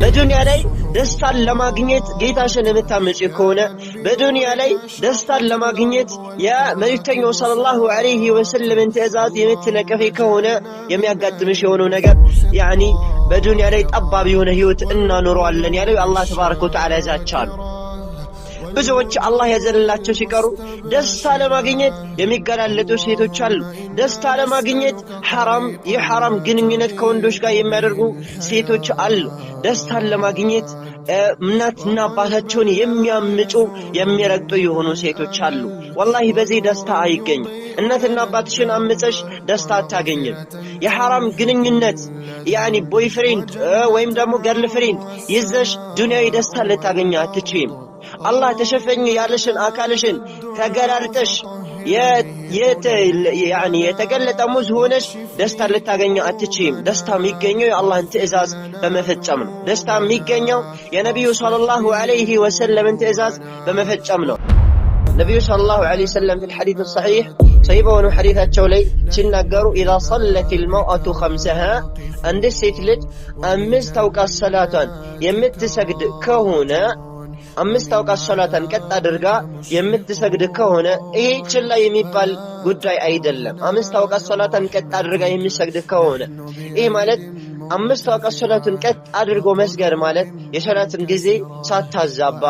በዱንያ ላይ ደስታን ለማግኘት ጌታሽን የምታመጪ ከሆነ በዱንያ ላይ ደስታን ለማግኘት የመልእክተኛው ሰለላሁ ዐለይሂ ወሰለም ትእዛዝ የምትነቀፊ ከሆነ የሚያጋጥምሽ የሆነው ነገር ያኒ በዱንያ ላይ ጠባብ የሆነ ህይወት እናኖረዋለን ያለው አላህ ተባረከ ወተዓላ ያዛቻል። ብዙዎች አላህ ያዘንላቸው ሲቀሩ ደስታ ለማግኘት የሚገላለጡ ሴቶች አሉ። ደስታ ለማግኘት የሐራም ግንኙነት ከወንዶች ጋር የሚያደርጉ ሴቶች አሉ። ደስታን ለማግኘት እናትና አባታቸውን የሚያምፁ የሚረግጡ የሆኑ ሴቶች አሉ። ወላሂ በዚህ ደስታ አይገኝም። እናትና አባትሽን አምፀሽ ደስታ አታገኝም። የሐራም ግንኙነት ያኒ ቦይፍሬንድ ወይም ደግሞ ገርልፍሬንድ ይዘሽ ዱንያዊ ደስታ ልታገኝ አትችይም። አላህ ተሸፈኝ ያለሽን አካልሽን ተገላልጠሽ የተገለጠ ሙዝ ሆነሽ ደስታ ልታገኝ አትችይም። ደስታ የሚገኘው የአላህን ትእዛዝ በመፈጸም ነው። ደስታ የሚገኘው የነቢዩ ሰለላሁ ዐለይሂ ወሰለም ትእዛዝ በመፈጸም ነው። ነቢዩ ሰለላሁ ዐለይሂ ወሰለም في الحديث الصحيح ሰይበውን ሐዲታቸው ላይ ሲናገሩ إذا صلت المرأة خمسها አንድ ሴት ልጅ 5 አውቃት ሰላቷን የምትሰግድ ከሆነ 5 አውቃት ሰላቷን ቀጥ አድርጋ የምትሰግድ ከሆነ ይሄ ችላ የሚባል ጉዳይ አይደለም። 5 አውቃት ሰላቷን ቀጥ አድርጋ የሚሰግድ ከሆነ ይሄ ማለት 5 አውቃት ሰላቱን ቀጥ አድርጎ መስገድ ማለት የሰላትን ጊዜ ሳታዛባ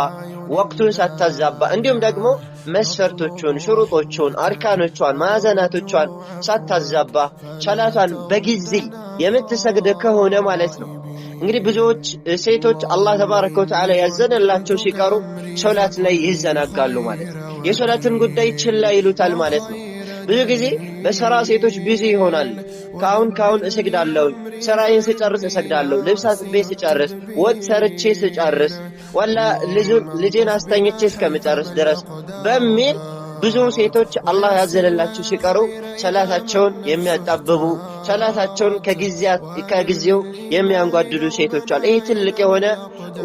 ወቅቱን ሳታዛባ እንዲሁም ደግሞ መስፈርቶቹን፣ ሽሩጦቹን፣ አርካኖቿን፣ ማዕዘናቶቿን ሳታዛባ ሰላቷን በጊዜ የምትሰግድ ከሆነ ማለት ነው። እንግዲህ ብዙዎች ሴቶች አላህ ተባረከ ወተዓላ ያዘነላቸው ሲቀሩ ሶላት ላይ ይዘናጋሉ ማለት ነው። የሶላትን ጉዳይ ችላ ይሉታል ማለት ነው። ብዙ ጊዜ በሥራ ሴቶች ቢዚ ይሆናል። ካሁን እሰግዳለሁ፣ ስራዬን ስጨርስ እሰግዳለሁ፣ ልብስ አጥቤ ስጨርስ፣ ወጥ ሰርቼ ስጨርስ፣ ወላ ልጄን አስተኝቼ እስከምጨርስ ድረስ በሚል ብዙ ሴቶች አላህ ያዘነላቸው ሲቀሩ ሰላታቸውን የሚያጣብቡ ሰላታቸውን ከጊዜው የሚያንጓድዱ ሴቶች አሉ። ይሄ ትልቅ የሆነ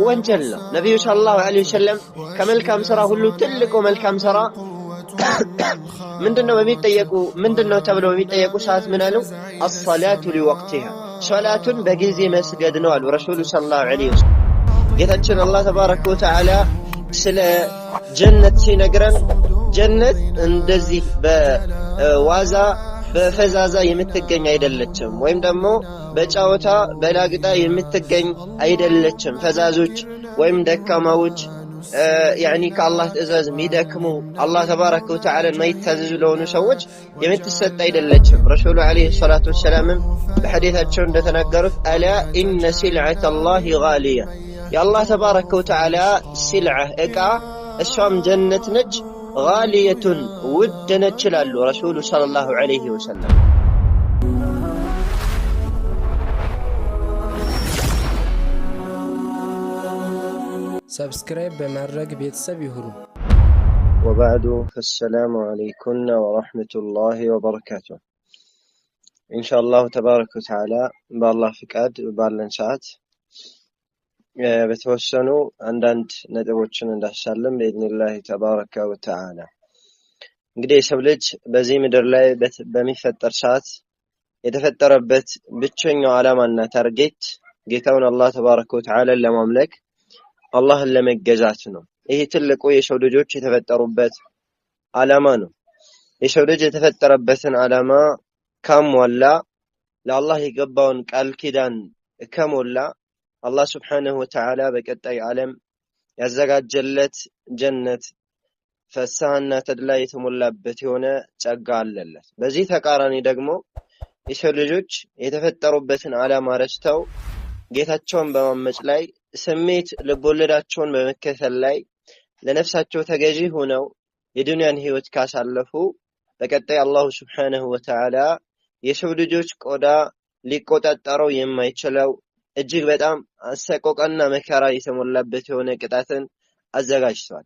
ወንጀል ነው። ነብዩ ሰለላሁ ዐለይሂ ወሰለም ከመልካም ሥራ ሁሉ ትልቁ መልካም ሥራ ምንድነው ተብለው የሚጠየቁ ሰዓት ምን አሉ? الصلاة لوقتها ሶላቱን በጊዜ መስገድ ነው አሉ ረሱሉ ሰለላሁ ዐለይሂ ወሰለም። ጌታችን አላህ ተባረከ ወተዓላ ስለ ጀነት ሲነግረን ጀነት እንደዚህ በዋዛ በፈዛዛ የምትገኝ አይደለችም፣ ወይም ደግሞ በጫወታ በላግጣ የምትገኝ አይደለችም። ፈዛዞች ወይም ደካማዎች ያኒ ከአላህ ትእዛዝ የሚደክሙ አላህ ተባረከ ወተዓላ የማይታዘዙ ለሆኑ ሰዎች የምትሰጥ አይደለችም። ረሱሉ ዐለይሂ ሰላቱ ወሰላም በሐዲታቸው እንደተናገሩት አላ ኢነ ሲልዐተ አላህ ጋሊያ የአላህ ተባረከ ወተዓላ ሲልዐ እቃ እሷም ጀነት ነች፣ ጋሊየቱን ውድ ነች ይላሉ ረሱሉ ሰለላሁ ዐለይሂ ወሰለም። ሰብስክራይብ በማድረግ ቤተሰብ ይሁኑ። ወባዕዱ ፈሰላሙ ዐለይኩም ወረሕመቱላሂ ወበረካቱሁ። ኢንሻአላህ ተባረከ ወተዓላ በአላህ ፍቃድ ባለን ሰዓት በተወሰኑ አንዳንድ ነጥቦችን እንዳሳለን በኢዝኒላህ ተባረከ ወተዓላ። እንግዲህ የሰው ልጅ በዚህ ምድር ላይ በሚፈጠር ሰዓት የተፈጠረበት ብቸኛው ዓላማና ታርጌት ጌታውን አላህ ተባረከ ወተዓላ ለማምለክ አላህን ለመገዛት ነው። ይሄ ትልቁ የሰው ልጆች የተፈጠሩበት ዓላማ ነው። የሰው ልጅ የተፈጠረበትን ዓላማ ካሟላ ለአላህ የገባውን ቃል ኪዳን ከሞላ አላህ ስብሓነሁ ወተዓላ በቀጣይ ዓለም ያዘጋጀለት ጀነት ፍስሐና ተድላ የተሞላበት የሆነ ጸጋ አለለት። በዚህ ተቃራኒ ደግሞ የሰው ልጆች የተፈጠሩበትን ዓላማ ረስተው ጌታቸውን በማመጽ ላይ ስሜት ልቦለዳቸውን በመከተል ላይ ለነፍሳቸው ተገዢ ሆነው የዱንያን ህይወት ካሳለፉ በቀጣይ አላሁ ስብሓነሁ ወተዓላ የሰው ልጆች ቆዳ ሊቆጣጠረው የማይችለው እጅግ በጣም አሰቆቃና መከራ የተሞላበት የሆነ ቅጣትን አዘጋጅቷል።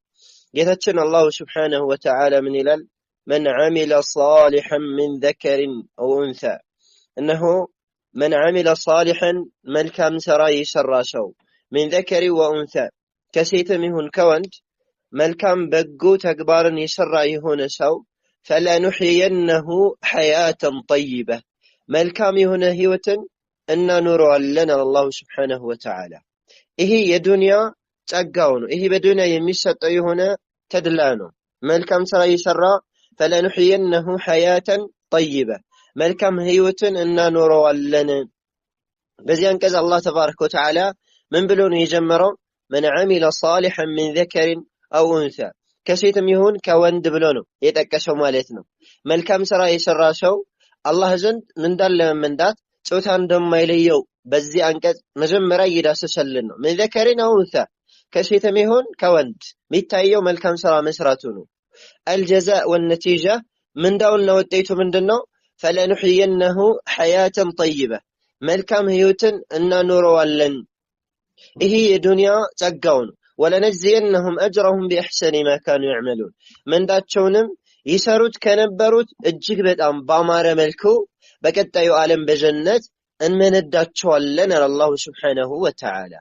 ጌታችን አላሁ ስብሓነሁ ወተዓላ ምን ይላል? መን ዐሚለ ሷሊሐን ሚን ዘከሪን አው ኡንሳ እነሆ መን ዐሚለ ሷሊሐን መልካም ሥራ የሰራ ሰው ሚን ዘከሪ ወኡንሳ ከሴትም ይሁን ከወንድ መልካም በጎ ተግባርን የሰራ የሆነ ሰው ፈለኑሕየነሁ ሐያተን ጠይባ መልካም የሆነ ህይወትን እናኖረዋለን አላሁ ስብሓነሁ ወተዓላ። ይሄ የዱንያ ጸጋው ነው። ይሄ በዱንያ የሚሰጠው የሆነ ተድላ ነው። መልካም ስራ የሰራ فلنحيينه حياة طيبة መልካም ህይወትን እናኖረዋለን። በዚህ አንቀጽ አላህ ተባረከ ወተዓላ ምን ብሎ ነው የጀመረው? من عمل صالحا من ذكر أو أنثى ከሴትም ይሁን ከወንድ ብሎ ነው የጠቀሰው ማለት ነው። መልካም ስራ የሰራ ሰው አላህ ዘንድ ምንዳን ለመንዳት ጾታ እንደማይለየው በዚህ አንቀጽ መጀመሪያ እየዳሰሰልን ነው። من ذكر أو أنثى ከሴትም ይሁን ከወንድ የሚታየው መልካም ስራ መስራቱ ነው። الجزاء والنتيجة ምንዳውና ውጤቱ ምንድነው? فلنحيينه حياة طيبة መልካም ህይወትን እናኖረዋለን። ይሄ የዱንያ ጸጋው ነው። ولنجزينهم أجرهم بأحسن ما كانوا يعملون ምንዳቸውንም ይሰሩት ከነበሩት እጅግ በጣም ባማረ መልኩ በቀጣዩ ዓለም በጀነት እንመነዳቸዋለን አለ አላሁ ሱብሓነሁ ወተዓላ።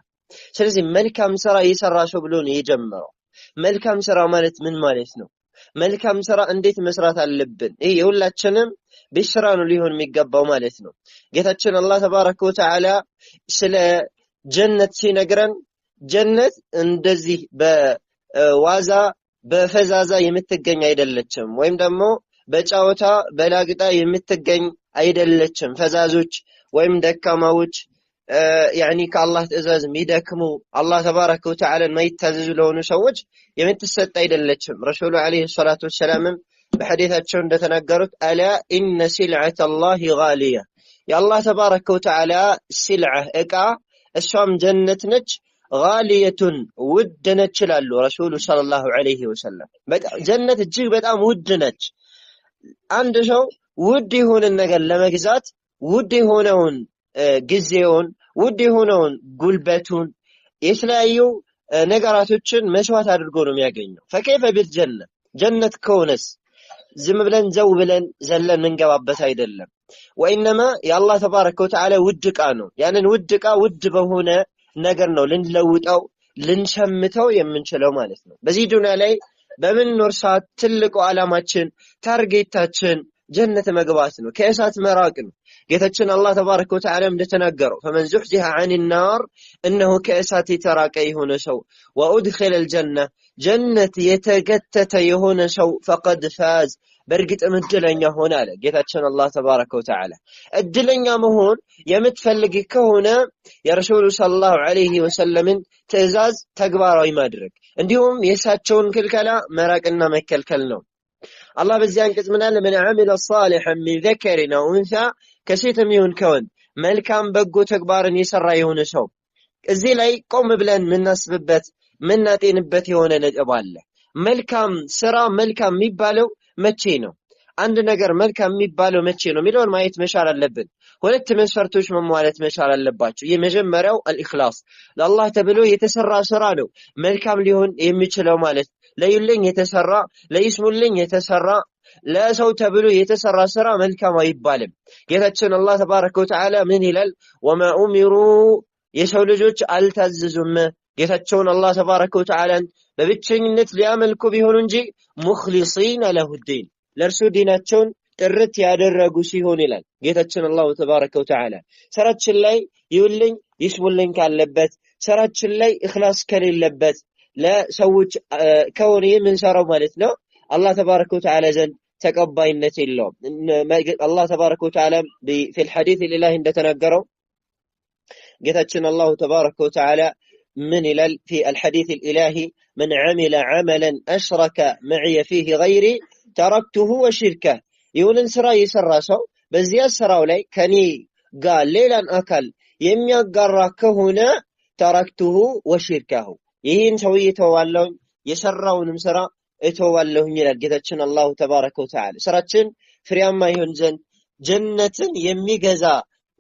ስለዚህ መልካም ስራ የሰራ ሰው ብሎ ነው የጀመረው። መልካም ስራ ማለት ምን ማለት ነው? መልካም ስራ እንዴት መስራት አለብን? ይሄ የሁላችንም ቢስራ ነው ሊሆን የሚገባው ማለት ነው። ጌታችን አላህ ተባረከ ወተዓላ ስለ ጀነት ሲነግረን ጀነት እንደዚህ በዋዛ በፈዛዛ የምትገኝ አይደለችም፣ ወይም ደግሞ በጫወታ በላግጣ የምትገኝ አይደለችም። ፈዛዞች ወይም ደካማዎች يعني ከአላህ ትእዛዝ የሚደክሙ አላህ ተባረከ ወተዓላ የማይታዘዙ ለሆኑ ሰዎች የምትሰጥ አይደለችም። ረሱሉ አለይሂ ሰላቱ ወሰላም በሐዲታቸው እንደተናገሩት አላ ኢነ ሲልዓተ አላህ ጋሊያ የአላህ ተባረከ ወተዓላ ሲልዓ እቃ እሷም ጀነት ነች። ጋሊየቱን ውድ ነች ይላሉ ረሱሉ ሰለላሁ ዐለይሂ ወሰለም። ጀነት እጅግ በጣም ውድ ነች። አንድ ሰው ውድ የሆነን ነገር ለመግዛት ውድ የሆነውን ጊዜውን ውድ የሆነውን ጉልበቱን የተለያዩ ነገራቶችን መስዋዕት አድርጎ ነው የሚያገኘው። فكيف بالجنة ጀነት ከሆነስ ዝም ብለን ዘው ብለን ዘለን እንገባበት አይደለም። ወኢነማ የአላህ ተባረከ ወተዓላ ውድ ዕቃ ነው። ያንን ውድ ዕቃ ውድ በሆነ ነገር ነው ልንለውጠው ልንሸምተው የምንችለው ማለት ነው። በዚህ ዱንያ ላይ በምንኖር ሰዓት ትልቁ ዓላማችን ታርጌታችን ጀነት መግባት ነው፣ ከእሳት መራቅ ነው። ጌታችን አላህ ተባረከ ወተዓላ እንደተናገረው فمن زحزح عن النار انه ከእሳት የተራቀ የሆነ ሰው وادخل الجنة ጀነት የተገተተ የሆነ ሰው فقد فاز በእርግጥም እድለኛ ሆነ አለ ጌታችን አላህ ተባረከ ወተዓላ። እድለኛ መሆን የምትፈልግ ከሆነ የረሱሉ ሰለላሁ ዐለይሂ ወሰለምን ትእዛዝ ተግባራዊ ማድረግ እንዲሁም የእሳቸውን ክልከላ መራቅና መከልከል ነው። አላህ በዚህ አንቀጽ ምን አለ? من عمل صالحا من ذكر أو أنثى ከሴትም ይሁን ከወንድ መልካም በጎ ተግባርን የሰራ የሆነ ሰው። እዚህ ላይ ቆም ብለን ምናስብበት ምናጤንበት የሆነ ነጥብ አለ። መልካም ስራ መልካም የሚባለው መቼ ነው? አንድ ነገር መልካም የሚባለው መቼ ነው የሚለውን ማየት መቻል አለብን። ሁለት መስፈርቶች መሟላት መቻል አለባቸው። የመጀመሪያው الإخلاص ለአላህ ተብሎ የተሰራ ስራ ነው መልካም ሊሆን የሚችለው ማለት ለይልኝ የተሰራ ለይስሙልኝ የተሰራ ለሰው ተብሎ የተሰራ ስራ መልካም አይባልም። ጌታችን አላህ ተባረከ ወተዓላ ምን ይላል? ወማ ኡሚሩ የሰው ልጆች አልታዘዙም ጌታቸውን አላህ ተባረከ ወተዓላን በብቸኝነት ሊያመልኩ ቢሆኑ እንጂ ሙኽሊሲን ለሁ ዲን ለእርሱ ዲናቸውን ጥርት ያደረጉ ሲሆን ይላል ጌታችን አላህ ተባረከ ወተዓላ። ስራችን ላይ ይውልኝ ይስሙልኝ ካለበት ስራችን ላይ ኢኽላስ ከሌለበት ለሰዎች ከሆነ የምንሰራው ማለት ነው አላህ ተባረከ ወተዓላ ዘንድ ተቀባይነት የለውም። አላህ ተባረከ ወተዓላ في الحديث الإلهي እንደተናገረው ጌታችን አላህ ተባረከ ወተዓላ من ይላል في الحديث الإلهي من عمل عملا أشرك معي فيه غيري تركته وشركه ይሁንን ስራ የሰራ ሰው በዚያ ስራው ላይ ከኔ ጋር ሌላን አካል የሚያጋራ ከሆነ ተረክቱሁ ወሽርካሁ ይህን ሰውዬ ተዋለው የሰራውንም ስራ እተዋለሁ ይላል ጌታችን አላህ ተባረከ ወተዓላ። ስራችን ፍሬያማ ይሁን ዘንድ ጀነትን የሚገዛ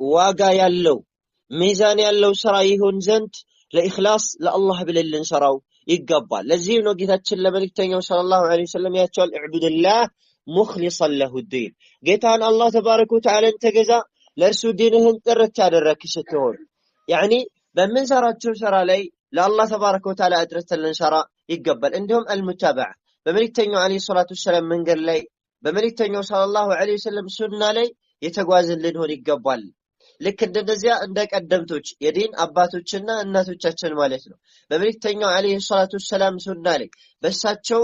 ዋጋ ያለው ሚዛን ያለው ስራ ይሁን ዘንድ ለኢኽላስ ለአላህ ብለን ልንሰራው ይገባል። ለዚህ ነው ጌታችን ለመልእክተኛው ሰለላሁ ዐለይሂ ወሰለም ያቻል እዕቡድላህ ሙኽሊሰን ለሁ ዲን ጌታን አላህ ተባረከ ወተዓላን ተገዛ ለእርሱ ዲንህን ጥርት ያደረክ ስትሆን ያኒ በምንሰራቸው ስራ ላይ ለአላህ ተባረከ ወተዓላ አድረተን ልንሰራ ይገባል። እንዲሁም አልሙታበዓ በመልእክተኛው ዐለይሂ ሰላቱ ወሰላም መንገድ ላይ በመልእክተኛው ሰለላሁ ዐለይሂ ወሰለም ሱና ላይ የተጓዝን ልንሆን ይገባል። ልክ እንደዚያ እንደቀደምቶች የዲን አባቶችና እናቶቻችን ማለት ነው በመልእክተኛው አለይሂ ሰላቱ ሰላም ሱና ላይ በሳቸው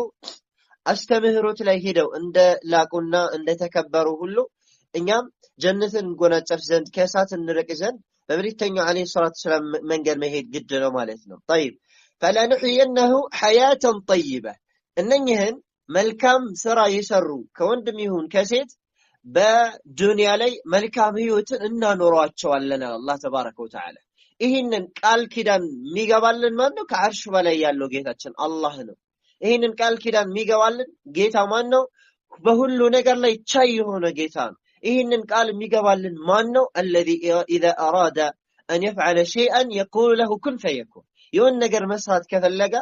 አስተምህሮት ላይ ሄደው እንደ ላቁና እንደ ተከበሩ ሁሉ እኛም ጀነትን ጎናጸፍ ዘንድ ከእሳት እንርቅ ዘንድ በመልእክተኛው አለይሂ ሰላቱ ሰላም መንገድ መሄድ ግድ ነው ማለት ነው طيب فلنحيينه حياة طيبة እነኚህን መልካም ስራ ይሰሩ ከወንድም ይሁን ከሴት በዱንያ ላይ መልካም ህይወትን እናኖራቸዋለን አላህ ተባረከ ወተዓላ ይሄንን ቃል ኪዳን የሚገባልን ማን ነው ከአርሽ በላይ ያለው ጌታችን አላህ ነው ይሄንን ቃል ኪዳን የሚገባልን ጌታ ማን ነው በሁሉ ነገር ላይ ቻይ የሆነ ጌታ ነው ይሄንን ቃል የሚገባልን ማን ነው الذي اذا اراد ان يفعل شيئا يقول له كن فيكون የሆነ ነገር መስራት ከፈለገ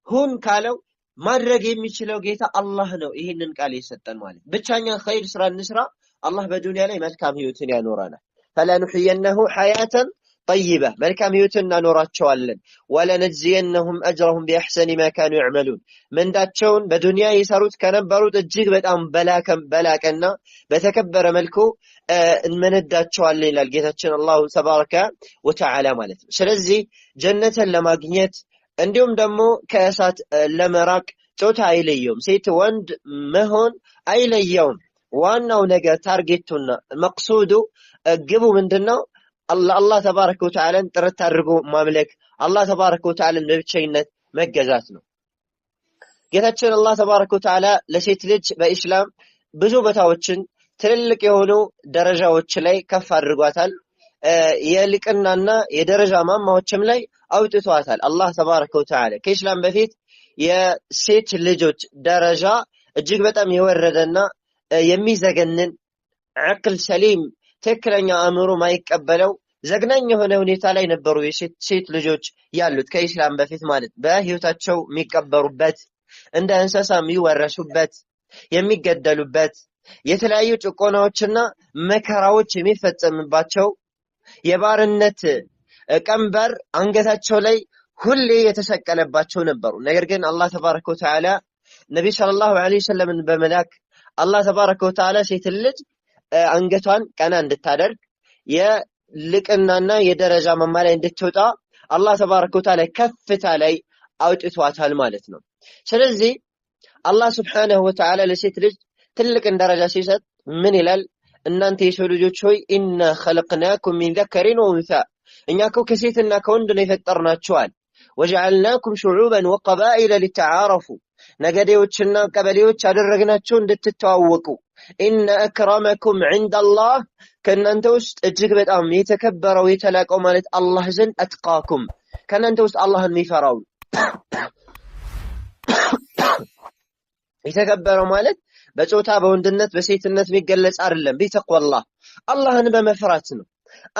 ሁን ካለው ማድረግ የሚችለው ጌታ አላህ ነው ይሄንን ቃል የሰጠን ማለት ብቻኛ ኸይር ስራ እንስራ አላህ በዱንያ ላይ መልካም ህይወትን ያኖራናል فلنحيينه حياة طيبة መልካም ህይወትን እናኖራቸዋለን ولنجزينهم اجرهم باحسن ما كانوا يعملون ምንዳቸውን በዱንያ ይሰሩት ከነበሩት እጅግ በጣም በላቀና በተከበረ መልኩ እንመነዳቸዋለን ይላል ጌታችን አላሁ ተባረከ ወተዓላ ማለት ነው ስለዚህ ጀነትን ለማግኘት እንዲሁም ደግሞ ከእሳት ለመራቅ ጾታ አይለየውም ሴት ወንድ መሆን አይለየውም ዋናው ነገር ታርጌቱና መቅሱዱ ግቡ ምንድነው አላህ ተባረከ ወተዓላን ጥረት አድርጎ ማምለክ አላህ ተባረከ ወተዓላን በብቸኝነት መገዛት ነው ጌታችን አላህ ተባረከ ወተዓላ ለሴት ልጅ በእስላም ብዙ ቦታዎችን ትልልቅ የሆኑ ደረጃዎች ላይ ከፍ አድርጓታል የልቅናና የደረጃ ማማዎችም ላይ አውጥቷታል አላህ ተባረከ ወተዓላ ከእስላም በፊት የሴት ልጆች ደረጃ እጅግ በጣም የወረደና የሚዘገንን አቅል ሰሊም ትክክለኛ አእምሮ ማይቀበለው ዘግናኝ የሆነ ሁኔታ ላይ ነበሩ የሴት ልጆች ያሉት ከእስላም በፊት ማለት በህይወታቸው የሚቀበሩበት እንደ እንስሳ የሚወረሱበት የሚገደሉበት የተለያዩ ጭቆናዎችና መከራዎች የሚፈጸምባቸው የባርነት ቀንበር አንገታቸው ላይ ሁሌ የተሰቀለባቸው ነበሩ ነገር ግን አላህ ተባረከ ወተዓላ ነብይ ሰለላሁ ዐለይሂ ወሰለም በመላክ አላህ ተባረከ ወተዓላ ሴት ልጅ አንገቷን ቀና እንድታደርግ የልቅናና የደረጃ መማሪያ እንድትወጣ አላህ ተባረከ ወተዓላ ከፍታ ላይ አውጥቷታል ማለት ነው ስለዚህ አላህ Subhanahu Wa Ta'ala ለሴት ልጅ ትልቅ ደረጃ ሲሰጥ ምን ይላል እናንተ የሰው ልጆች ሆይ ኢና خلقناكم من ذكر وانثى እኛኮ ከሴትና ከወንድ ነው የፈጠርናችኋል وجعلناكم شعوبا وقبائل لتعارفوا ነገዴዎችና ቀበሌዎች አደረግናቸው እንድትተዋወቁ ان اكرمكم عند الله ከእናንተ ውስጥ እጅግ በጣም የተከበረው የተላቀው ማለት አላህ ዘንድ አትቃኩም ከእናንተ ውስጥ አላህን የሚፈራው የተከበረው ማለት በጾታ በወንድነት በሴትነት የሚገለጽ አይደለም ቢተቅዋላህ አላህን በመፍራት ነው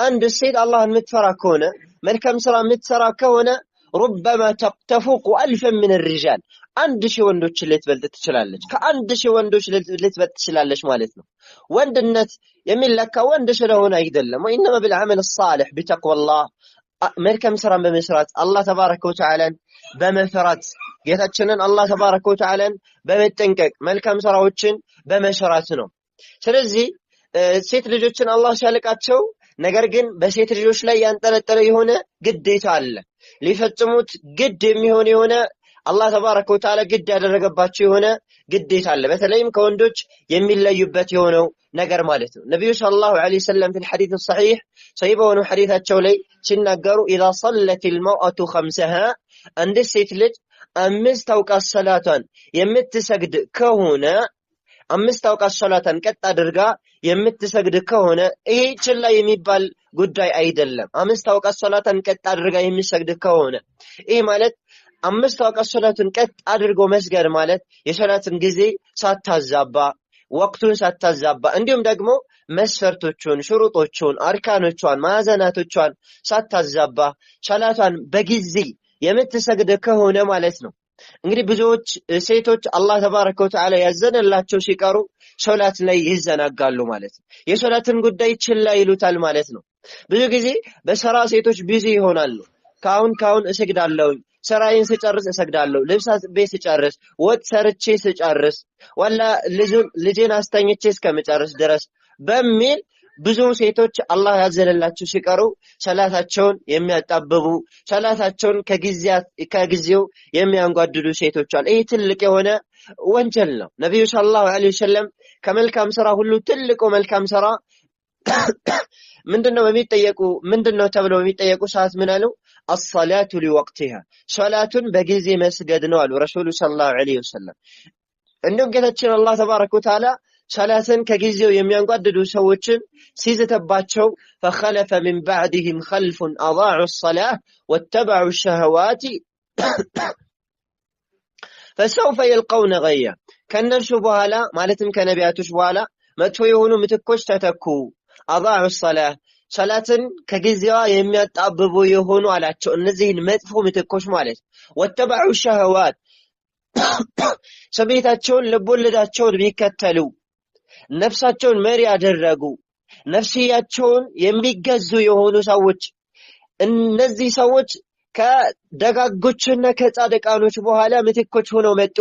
አንድ ሴት አላህን የምትፈራ ከሆነ መልካም ስራ የምትሰራ ከሆነ ربما تفوق 1000 من الرجال 1000 ወንዶች ልትበልጥ ትችላለች ከ1000 ወንዶች ልትበልጥ ትችላለች ማለት ነው ወንድነት የሚለካው ወንድ ስለሆነ አይደለም وانما بالعمل الصالح بتقوى الله መልካም ስራን በመስራት አላህ ተባረከ ወተዓላን በመፍራት ጌታችንን አላህ ተባረከ ወተዓላን በመጠንቀቅ መልካም ስራዎችን በመስራት ነው ስለዚህ ሴት ልጆችን አላህ ሲያልቃቸው ነገር ግን በሴት ልጆች ላይ ያንጠለጠለ የሆነ ግዴታ አለ ሊፈጽሙት ግድ የሚሆን የሆነ አላህ ተባረከ ወተዓላ ግድ ያደረገባቸው የሆነ ግዴታ አለ በተለይም ከወንዶች የሚለዩበት የሆነው ነገር ማለት ነው ነብዩ ሰለላሁ ዐለይሂ ወሰለም في الحديث الصحيح صحيح በሆነው ሐዲታቸው ላይ ሲናገሩ اذا صلت المرأة خمسها አንድ ሴት ልጅ አምስት አውቃት ሰላቷን የምትሰግድ ከሆነ አምስት አውቃት ሰላቷን ቀጥ አድርጋ የምትሰግድ ከሆነ ይሄ ችላ የሚባል ጉዳይ አይደለም አምስት አውቃት ሰላቷን ቀጥ አድርጋ የሚሰግድ ከሆነ ይሄ ማለት አምስት አውቃት ሰላቱን ቀጥ አድርጎ መስገድ ማለት የሰላትን ጊዜ ሳታዛባ ወቅቱን ሳታዛባ እንዲሁም ደግሞ መስፈርቶቹን ሽሩጦቹን አርካኖቿን ማዕዘናቶቿን ሳታዛባ ሰላቷን በጊዜ የምትሰግድ ከሆነ ማለት ነው እንግዲህ ብዙዎች ሴቶች አላህ ተባረከ ወተዓላ ያዘነላቸው ሲቀሩ ሶላት ላይ ይዘናጋሉ ማለት ነው የሶላትን ጉዳይ ችላ ይሉታል ማለት ነው ብዙ ጊዜ በሰራ ሴቶች ቢዚ ይሆናሉ ካሁን እሰግዳለሁ ሰራዬን ስጨርስ እሰግዳለሁ ልብስ ቤት ስጨርስ ወጥ ሰርቼ ስጨርስ ወላ ልጄን አስተኝቼ እስከመጨረስ ድረስ በሚል ብዙ ሴቶች አላህ ያዘለላቸው ሲቀሩ ሰላታቸውን የሚያጣብቡ ሰላታቸውን ከጊዜው የሚያንጓድዱ ሴቶች አሉ። ይህ ትልቅ የሆነ ወንጀል ነው። ነብዩ ሰለላሁ ዐለይሂ ወሰለም ከመልካም ሥራ ሁሉ ትልቁ መልካም ሥራ ምንድነው ተብለው የሚጠየቁ ሰዓት ምን አሉ? الصلاة لوقتها ሶላቱን በጊዜ መስገድ ነው አሉ ረሱሉ ሰለላሁ ዐለይሂ ወሰለም። እንደውም ጌታችን አላህ ተባረከ ወተዓላ ሰላትን ከጊዜው የሚያንጓድዱ ሰዎችን ሲዘተባቸው فخلف من بعدهم خلف أضاعوا الصلاة واتبعوا الشهوات فسوف يلقون غيا ከነርሱ በኋላ ማለትም ከነቢያቶች በኋላ መጥፎ የሆኑ ምትኮች ተተኩ። أضاعوا الصلاة ሰላትን ከጊዜዋ የሚያጣብቡ የሆኑ አላቸው እነዚህን መጥፎ ምትኮች ማለት واتبعوا الشهوات ስሜታቸውን ልቦለዳቸውን ቢከተሉ ነፍሳቸውን መሪ ያደረጉ ነፍስያቸውን የሚገዙ የሆኑ ሰዎች እነዚህ ሰዎች ከደጋጎችና ከጻድቃኖች በኋላ ምትኮች ሆነው መጡ።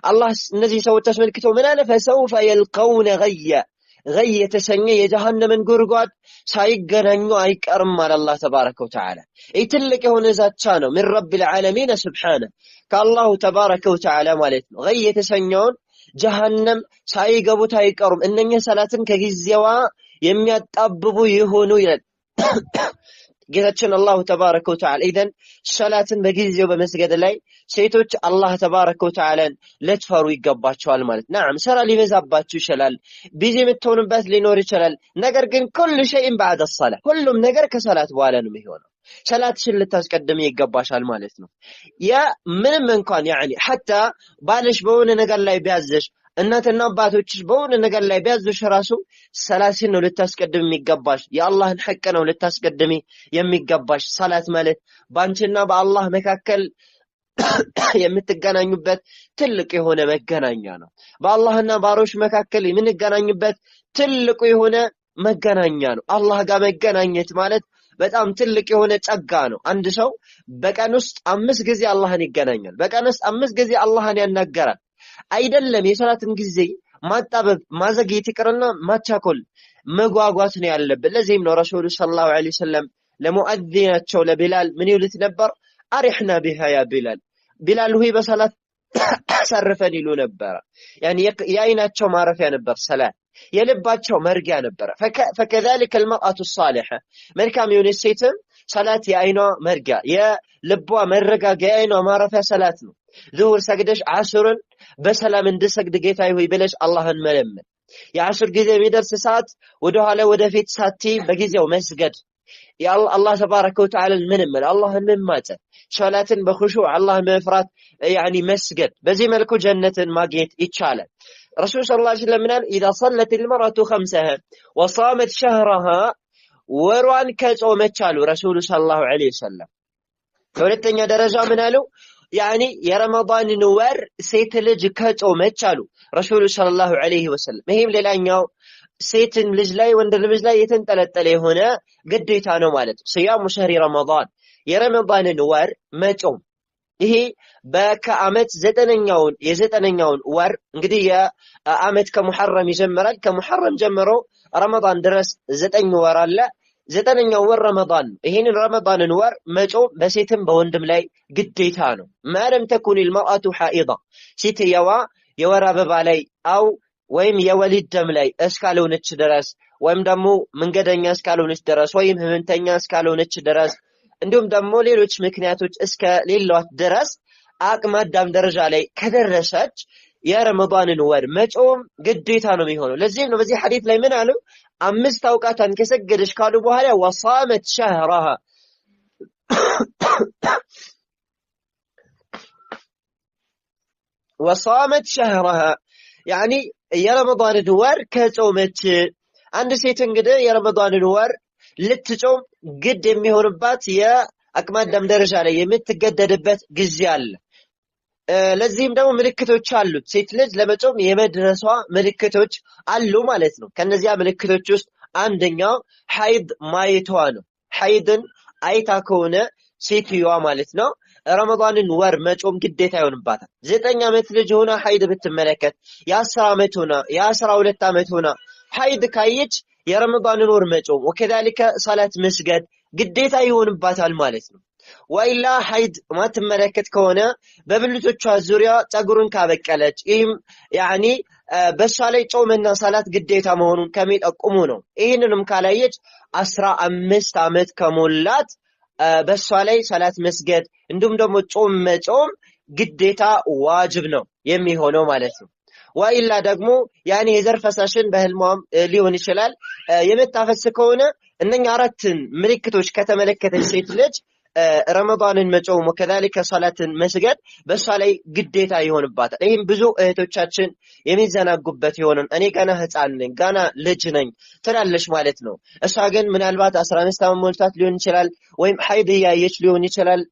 አላህ እነዚህ ሰዎች አስመልክቶ ምን አለ? فسوف يلقون غيا غي የተሰኘ የጀሃነምን ጉድጓድ ሳይገናኙ አይቀርም አለ አላህ ተባረከ ወተዓላ። ይህ ትልቅ የሆነ ዛቻ ነው من رب العالمين سبحانه ከአላሁ ተባረከ ወተዓላ ማለት ነው። غي የተሰኘውን ጀሃነም ሳይገቡት አይቀሩም እነኛ ሰላትን ከጊዜዋ የሚያጣብቡ ይሆኑ ይላል ጌታችን አላሁ ተባረከ ወተዓላ። ኢዘን ሰላትን በጊዜው በመስገድ ላይ ሴቶች አላህ ተባረከ ወተዓላን ለትፈሩ ይገባቸዋል ማለት ነዓም። ስራ ሊበዛባችሁ ይችላል፣ ቢዚ የምትሆኑበት ሊኖር ይችላል። ነገር ግን ኩሉ ሸይን بعد الصلاة ሁሉም ነገር ከሰላት በኋላ ነው የሚሆነው። ሰላትሽን ልታስቀድም ይገባሻል ማለት ነው። ያ ምንም እንኳን حتى ባልሽ በሆነ ነገር ላይ ቢያዘሽ እናትና አባቶችሽ በሆነ ነገር ላይ ቢያዙሽ ራሱ ሰላትን ነው ልታስቀድም የሚገባሽ። የአላህን ሐቅ ነው ልታስቀድሚ የሚገባሽ። ሰላት ማለት ባንቺና በአላህ መካከል የምትገናኙበት ትልቅ የሆነ መገናኛ ነው። በአላህና ባሮች መካከል የምንገናኝበት ትልቁ የሆነ መገናኛ ነው። አላህ ጋር መገናኘት ማለት በጣም ትልቅ የሆነ ጸጋ ነው። አንድ ሰው በቀን ውስጥ 5 ጊዜ አላህን ይገናኛል። በቀን ውስጥ 5 ጊዜ አላህን ያናገራል። አይደለም የሰላትን ጊዜ ማጣበብ ማዘግየት ይቅርና ማቻኮል መጓጓት ነው ያለበት። ለዚህም ነው ረሱሉ ሰለላሁ ዐለይሂ ወሰለም ለሙአዚናቸው ለቢላል ምን ይሉት ነበር? አሪሕና ቢሃ ያ ቢላል፣ ቢላል ሆይ በሰላት አሳርፈን ይሉ ነበር። የአይናቸው ማረፊያ ነበር ሰላት፣ የልባቸው መርጊያ ነበር። فكذلك المرأة الصالحة መልካም የሆነች ሴትም ሰላት የአይኗ መርጊያ የልቧ መረጋጊያ የአይኗ ማረፊያ ሰላት ነው። ዙሁር ሰግደሽ ዓስርን በሰላም እንድሰግድ ጌታዬ ሆይ ብለሽ አላህን መለመን። የዓስር ጊዜ የሚደርስ ሰዓት ወደ ኋላ ወደፊት ሳትይ በጊዜው መስገድ። አላህ ተባረከ ወተዓላ ምንመል አላህን መማጸን ሶላትን በኹሹዕ አላህን መፍራት መስገድ። በዚህ መልኩ ጀነትን ማግኘት ይቻላል። ረሱል ሰለላሁ ዐለይሂ ወሰለም ምናል إذا صلت المرأة خمسها وصامت شهرها ወሯን ከጾመች አሉ ረሱል ሰለላሁ ዐለይሂ ወሰለም። ሁለተኛ ደረጃ ምን አሉ? የረመዳንን ወር ሴት ልጅ ከጾመች አሉ ረሱል ሰለላሁ ዐለይሂ ወሰለም። ይሄም ሌላኛው ሴትን ልጅ ላይ ወንድ ልጅ ላይ የተንጠለጠለ የሆነ ግዴታ ነው ማለት ነው። ሲያሙ ሸህሪ ረመዳን የረመዳንን ወር መጾም። ይሄ በከዓመት የዘጠነኛውን ወር እንግዲህ የዓመት ከሙሐረም ይጀምራል። ከሙሐረም ጀምሮ ረመዳን ድረስ 9 ወር አለ። 9ኛው ወር ረመዳን ነው። ይሄንን ረመዳንን ወር መጾም በሴትም በወንድም ላይ ግዴታ ነው። ማለም ተኩን المرأة حائضة ሴትየዋ የወር አበባ ላይ አው ወይም የወሊድ ደም ላይ እስካልሆነች ድረስ ወይም ደግሞ መንገደኛ እስካልሆነች ድረስ ወይም ህመምተኛ እስካልሆነች ድረስ እንዲሁም ደግሞ ሌሎች ምክንያቶች እስከሌሏት ድረስ አቅመ አዳም ደረጃ ላይ ከደረሰች የረመዳንን ወር መጾም ግዴታ ነው የሚሆነው። ለዚህም ነው በዚህ ሐዲስ ላይ ምን አሉ? 5 አውቃታን ከሰገደች ካሉ በኋላ ወصامت شهرها وصامت شهرها የረመዳንን ወር ከጾመች። አንድ ሴት እንግዲህ የረመዳንን ወር ልትጾም ግድ የሚሆንባት የአቅመ አዳም ደረጃ ላይ የምትገደድበት ጊዜ አለ። ለዚህም ደግሞ ምልክቶች አሉት። ሴት ልጅ ለመጾም የመድረሷ ምልክቶች አሉ ማለት ነው። ከነዚያ ምልክቶች ውስጥ አንደኛው ሐይድ ማየቷ ነው። ሐይድን አይታ ከሆነ ሴትየዋ ማለት ነው ረመዳንን ወር መጾም ግዴታ ይሆንባታል። 9 ዓመት ልጅ ሆና ሐይድ ብትመለከት የ10 ዓመት ሆና የ12 ዓመት ሆና ሐይድ ካየች የረመዳንን ወር መጾም ወከዛሊከ ሰላት መስገድ ግዴታ ይሆንባታል ማለት ነው። ወይላ ሐይድ ማትመለከት ከሆነ በብልቶቿ ዙሪያ ፀጉርን ካበቀለች ይህም ያኒ በሷ ላይ ጾምና ሰላት ግዴታ መሆኑን ከሚጠቁሙ ነው። ይህንንም ካላየች 15 ዓመት ከሞላት በሷ ላይ ሰላት መስገድ እንዲሁም ደግሞ ጾም መጾም ግዴታ ዋጅብ ነው የሚሆነው ማለት ነው። ወይላ ደግሞ ያኒ የዘር ፈሳሽን በህልሟም ሊሆን ይችላል የምታፈስ ከሆነ እነኛ አራትን ምልክቶች ከተመለከተች ሴት ልጅ ረመዳንን መጾም ወከዛሊከ ሰላትን መስገድ በሷ ላይ ግዴታ ይሆንባታል። ይህም ብዙ እህቶቻችን የሚዘናጉበት ይሆናል። እኔ ገና ህፃን ነኝ ገና ልጅ ነኝ ትላለች ማለት ነው። እሷ ግን ምናልባት 15 ዓመት ሞልታት ሊሆን ይችላል ወይም ሐይድ ያየች ሊሆን ይችላል።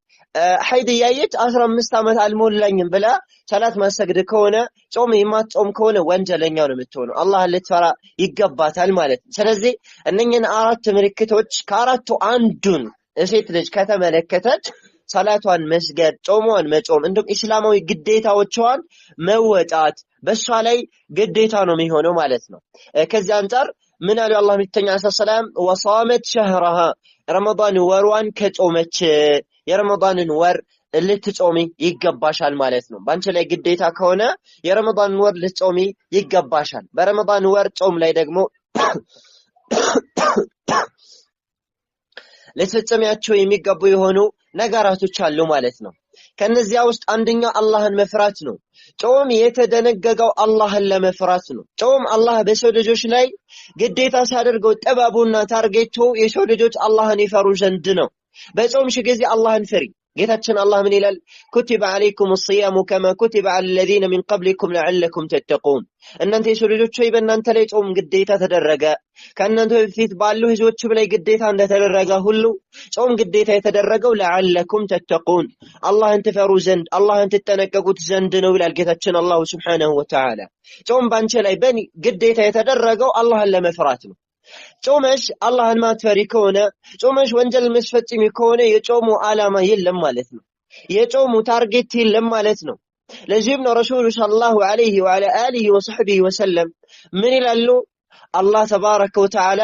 ሐይድ ያየች 15 ዓመት አልሞላኝም ብላ ሰላት ማሰግድ ከሆነ ጾም የማትጾም ከሆነ ወንጀለኛ ነው የምትሆነው። አላህ ልትፈራ ይገባታል ማለት ነው። ስለዚህ እነኝን አራት ምልክቶች ከአራቱ አንዱን ሴት ልጅ ከተመለከተች ሰላቷን መስገድ ጾሟን መጾም እንዲሁም እስላማዊ ግዴታዎቿን መወጣት በሷ ላይ ግዴታ ነው የሚሆነው ማለት ነው። ከዚህ አንፃር ምን አለ አላህ መልእክተኛ ሰላም ወሷመት ሸህረሃ ረመዳን ወርዋን ከጾመች የረመዳንን ወር ልትጾሚ ይገባሻል ማለት ነው። ባንቺ ላይ ግዴታ ከሆነ የረመዳን ወር ልትጾሚ ይገባሻል። በረመዳን ወር ጾም ላይ ደግሞ ለተፈጸሚያቸው የሚገቡ የሆኑ ነገራቶች አሉ ማለት ነው። ከነዚያ ውስጥ አንደኛው አላህን መፍራት ነው። ጾም የተደነገገው አላህን ለመፍራት ነው። ጾም አላህ በሰው ልጆች ላይ ግዴታ ሲያደርገው ጥበቡና ታርጌቱ የሰው ልጆች አላህን ይፈሩ ዘንድ ነው። በጾምሽ ጊዜ አላህን ፍሪ። ጌታችን አላህ ምን ይላል? ኩቲበ አለይኩም الصيام كما كتب على الذين من قبلكم لعلكم تتقون። እናንተ የሰው ልጆች ሆይ በእናንተ ላይ ጾም ግዴታ ተደረገ ከእናንተ በፊት ባሉ ህዝቦች ላይ ግዴታ እንደተደረገ ሁሉ ጾም ግዴታ የተደረገው ለعلكم تتقون አላህን ትፈሩ ዘንድ አላህን ትጠነቀቁት ዘንድ ነው ይላል ጌታችን አላህ Subhanahu Wa Ta'ala። ጾም ባንቺ ላይ ግዴታ የተደረገው አላህን ለመፍራት ነው። ጾመሽ አላህን ማትፈሪ ከሆነ ጾመሽ ወንጀል መስፈጽሚ ከሆነ የጾሙ ዓላማ የለም ማለት ነው። የጾሙ ታርጌት የለም ማለት ነው። ለዚህም ነው ረሱሉ ሰለላሁ ዐለይሂ ወዐላ አሊሂ ወሰህቢሂ ወሰለም ምን ይላሉ? አላህ ተባረከ ወተዓላ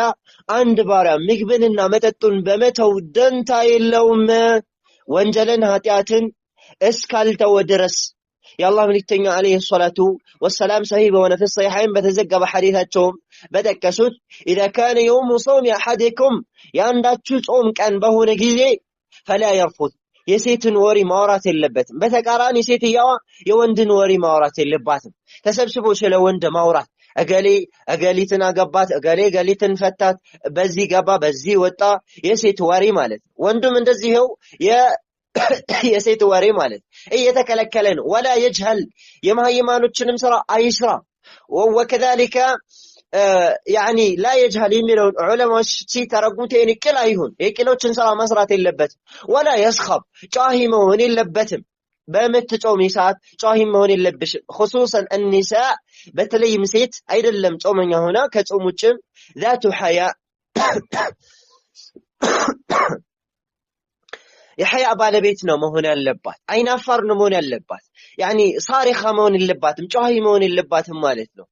አንድ ባሪያ ምግብንና መጠጡን በመተው ደንታ የለውም ወንጀልን ኃጢአትን እስካልተወ ድረስ። የአላህ መልእክተኛ አለይሂ ሰላቱ ወሰላም ሰሂህ በሆነ ፍሰሂሐይን በተዘገበ ሐዲታቸውም በጠቀሱት إذا كان يوم صوم أحدكم ያንዳችሁ ጾም ቀን በሆነ ጊዜ فلا يرفث የሴትን ወሬ ማውራት የለበትም። በተቃራኒ ሴትየዋ የወንድን ወሬ ማውራት የለባትም። ተሰብስቦ ስለ ወንድ ማውራት እገሊትን አገባት እገሊትን ፈታት በዚህ ገባ በዚህ ወጣ የሴት ወሬ ማለት ነው። ወንዱም እንደዚህው የሴት ወሬ ማለት እየተከለከለ ነው። ወላ يجهل የማይማኖችንም ስራ አይስራ። ወከذلك يعني لا يجهل የሚለውን ዑለማዎች ሲተረጉሙት የቅል አይሁን የቅሎችን ስራ መስራት የለበትም። ወላ يسخب ጫሂ መሆን የለበትም። በምትጾሚ ሰዓት ጫሂ መሆን የለብሽም። خصوصا النساء በተለይም ሴት አይደለም ጾመኛ ሆና ከጾም ውጭም ذات حياء የሐያ ባለቤት ነው መሆን ያለባት። አይናፋር ነው መሆን ያለባት። ያኒ ሳሪኻ መሆን የለባትም ጫሂ መሆን የለባትም ማለት ነው።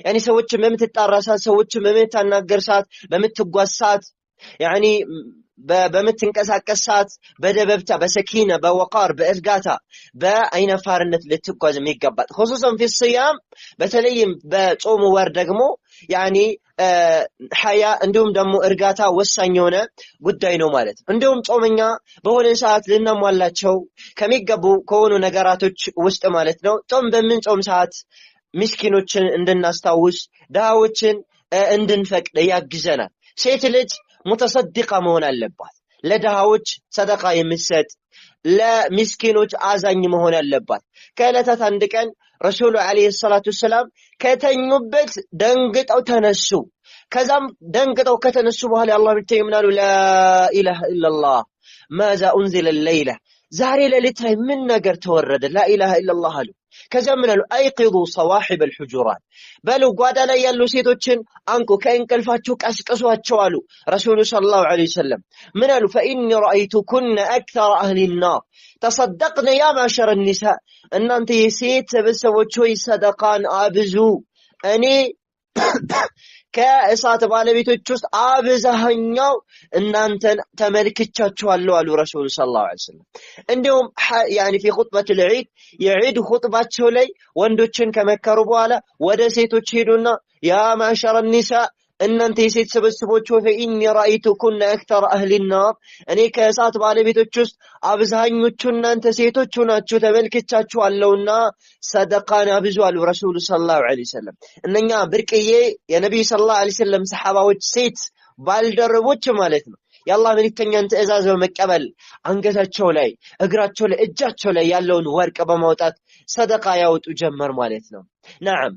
ያኒ ሰዎች በምትጣራሳት ሰዎች በምትናገርሳት በምትጓሳት ያኒ በምትንቀሳቀስ ሰዓት በደበብታ በሰኪና በወቃር በእርጋታ በአይናፋርነት ልትጓዝ የሚገባት خصوصا في الصيام በተለይም በጾም ወር ደግሞ ያኒ ሐያ እንዲሁም ደግሞ እርጋታ ወሳኝ የሆነ ጉዳይ ነው ማለት ነው። እንዲሁም ጾመኛ በሆነ ሰዓት ልናሟላቸው ከሚገቡ ከሆኑ ነገራቶች ውስጥ ማለት ነው ጾም በምንጾም ሰዓት ምስኪኖችን እንድናስታውስ ደሃዎችን እንድንፈቅድ ያግዘናል። ሴት ልጅ ሙተሰድቃ መሆን አለባት። ለደሃዎች ሰደቃ የምትሰጥ ለምስኪኖች አዛኝ መሆን አለባት። ከዕለታት አንድ ቀን ረሱሉ አለይሂ ሰላቱ ሰላም ከተኙበት ደንግጠው ተነሱ። ከዛም ደንግጠው ከተነሱ በኋላ አላህ ብቻ ይምናሉ ላኢላሃ ኢላላህ ማዛ ኡንዚለ الليلة ዛሬ ሌሊት ላይ ምን ነገር ተወረደ ላኢላሃ ኢላላህ አሉ። ከዛም ምን አሉ? አይቂዱ ሰዋሂብ الحجرات በሉ ጓዳ ላይ ያሉ ሴቶችን አንቁ ከእንቅልፋቸው ቀስቅሷቸው አሉ ረሱሉ ሰለላሁ ዐለይሂ ወሰለም። ምን አሉ? فإني رأيتكن أكثر أهل النار تصدقن يا معشر النساء እናንተ የሴት ሰዎች ሆይ ሰደቃን አብዙ እኔ ከእሳት ባለቤቶች ውስጥ አብዛኛው እናንተን ተመልክቻችኋለሁ አሉ ረሱል ሰለላሁ ዐለይሂ ወሰለም። እንዲሁም ያኒ في خطبة العيد የዒድ ኹጥባቸው ላይ ወንዶችን ከመከሩ በኋላ ወደ ሴቶች ሄዱና ያ ማዕሸረ النساء እናንተ የሴት ስብስቦች فإني رأيتكن أكثر أهل النار እኔ ከእሳት ባለቤቶች ውስጥ አብዛኞቹ እናንተ ሴቶች ናችሁ ተመልክቻችኋለሁና ሰደቃን አብዙ አሉ ረሱል ሰለላሁ ዐለይሂ ወሰለም። እነኛ ብርቅዬ የነብዩ ሰለላሁ ዐለይሂ ወሰለም ሰሐባዎች ሴት ባልደረቦች ማለት ነው የአላህ መልእክተኛን ትእዛዝ በመቀበል አንገታቸው ላይ እግራቸው ላይ እጃቸው ላይ ያለውን ወርቅ በማውጣት ሰደቃ ያወጡ ጀመር ማለት ነው። نعم